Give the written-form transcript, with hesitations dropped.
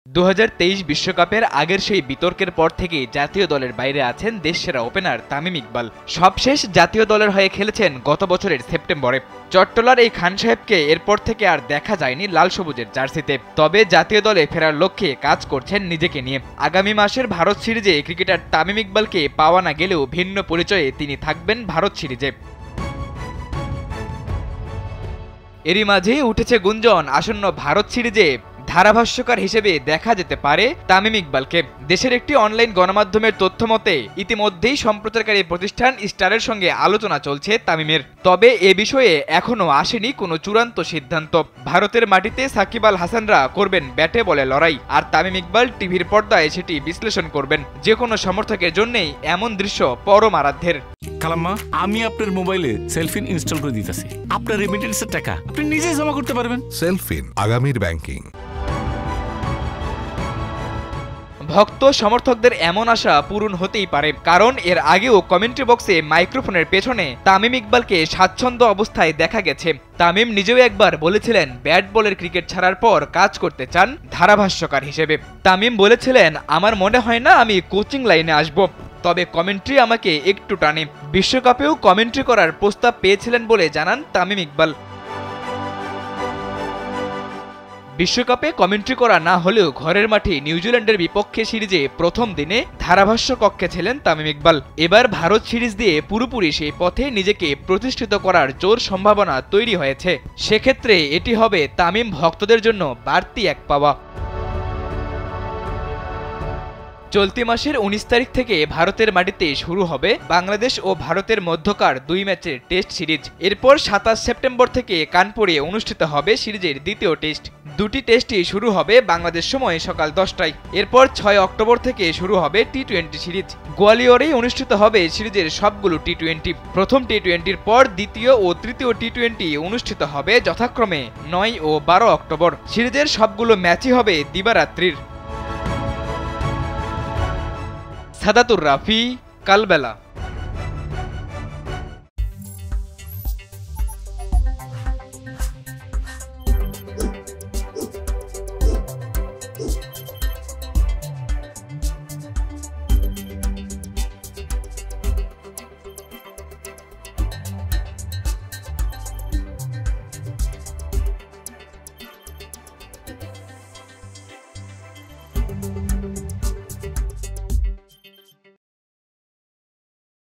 2023 বিশ্বকাপের আগের সেই বিতর্কের পর থেকেই জাতীয় দলের বাইরে আছেন দেশসেরা ওপেনার তামিম ইকবাল। সবশেষ জাতীয় দলের হয়ে খেলেছেন গত বছরের সেপ্টেম্বরে। চট্টলার এই খান সাহেবকে এরপর থেকে আর দেখা যায়নি লাল সবুজের জার্সিতে। তবে জাতীয় দলে ফেরার লক্ষ্যে কাজ করছেন নিজেকে নিয়ে। আগামী মাসের ভারত সিরিজে ক্রিকেটার তামিম ইকবালকে পাওয়া না গেলেও ভিন্ন পরিচয়ে তিনি থাকবেন ভারত সিরিজে। এরই মাঝে উঠেছে গুঞ্জন আসন্ন ভারত সিরিজে ধারাভাষ্যকার হিসেবে দেখা যেতে পারে তামিম ইকবালকে। দেশের একটি অনলাইন গণমাধ্যমের তথ্য মতে ইতিমধ্যেই সম্প্রচারকারী প্রতিষ্ঠান স্টারের সঙ্গে আলোচনা চলছে তামিমের। তবে এ বিষয়ে এখনও আসেনি কোনো চূড়ান্ত সিদ্ধান্ত। ভারতের মাটিতে সাকিব আল হাসানরা করবেন ব্যাটে বলে লড়াই, আর তামিম ইকবাল টিভির পর্দায় সেটি বিশ্লেষণ করবেন। যে কোনো সমর্থকের জন্যই এমন দৃশ্য পরম আরাধ্যের। খালাম্মা, আমি আপনার মোবাইলে সেলফিন ইনস্টল করে দিতেছি। আপনার রেমিটেন্সের টাকা আপনি নিজেই জমা করতে পারবেন। সেলফিন, আগামীর ব্যাংকিং। ভক্ত সমর্থকদের এমন আশা পূরণ হতেই পারে, কারণ এর আগেও কমেন্ট্রি বক্সে মাইক্রোফোনের পেছনে তামিম ইকবালকে স্বাচ্ছন্দ্য অবস্থায় দেখা গেছে। তামিম নিজেও একবার বলেছিলেন ব্যাট বলের ক্রিকেট ছাড়ার পর কাজ করতে চান ধারাভাষ্যকার হিসেবে। তামিম বলেছিলেন, আমার মনে হয় না আমি কোচিং লাইনে আসব, তবে কমেন্ট্রি আমাকে একটু টানে। বিশ্বকাপেও কমেন্ট্রি করার প্রস্তাব পেয়েছিলেন বলে জানান তামিম ইকবাল। বিশ্বকাপে কমেন্ট্রি করা না হলেও ঘরের মাঠে নিউজিল্যান্ডের বিপক্ষে সিরিজে প্রথম দিনে ধারাভাষ্য কক্ষে ছিলেন তামিম ইকবাল। এবার ভারত সিরিজ দিয়ে পুরোপুরি সেই পথে নিজেকে প্রতিষ্ঠিত করার জোর সম্ভাবনা তৈরি হয়েছে। সেক্ষেত্রে এটি হবে তামিম ভক্তদের জন্য বাড়তি এক পাওয়া। চলতি মাসের 19 তারিখ থেকে ভারতের মাটিতে শুরু হবে বাংলাদেশ ও ভারতের মধ্যকার 2 ম্যাচের টেস্ট সিরিজ। এরপর 27 সেপ্টেম্বর থেকে কানপুরে অনুষ্ঠিত হবে সিরিজের দ্বিতীয় টেস্ট। দুটি টেস্টই শুরু হবে বাংলাদেশ সময় সকাল 10টায়। এরপর 6 অক্টোবর থেকে শুরু হবে টি-20 সিরিজ। গোয়ালিয়রেই অনুষ্ঠিত হবে সিরিজের সবগুলো টি-20। প্রথম টি-20-র পর দ্বিতীয় ও তৃতীয় টি-20 অনুষ্ঠিত হবে যথাক্রমে 9 ও 12 অক্টোবর। সিরিজের সবগুলো ম্যাচই হবে দিবারাত্রির। সাদাতুর রাফি, কালবেলা।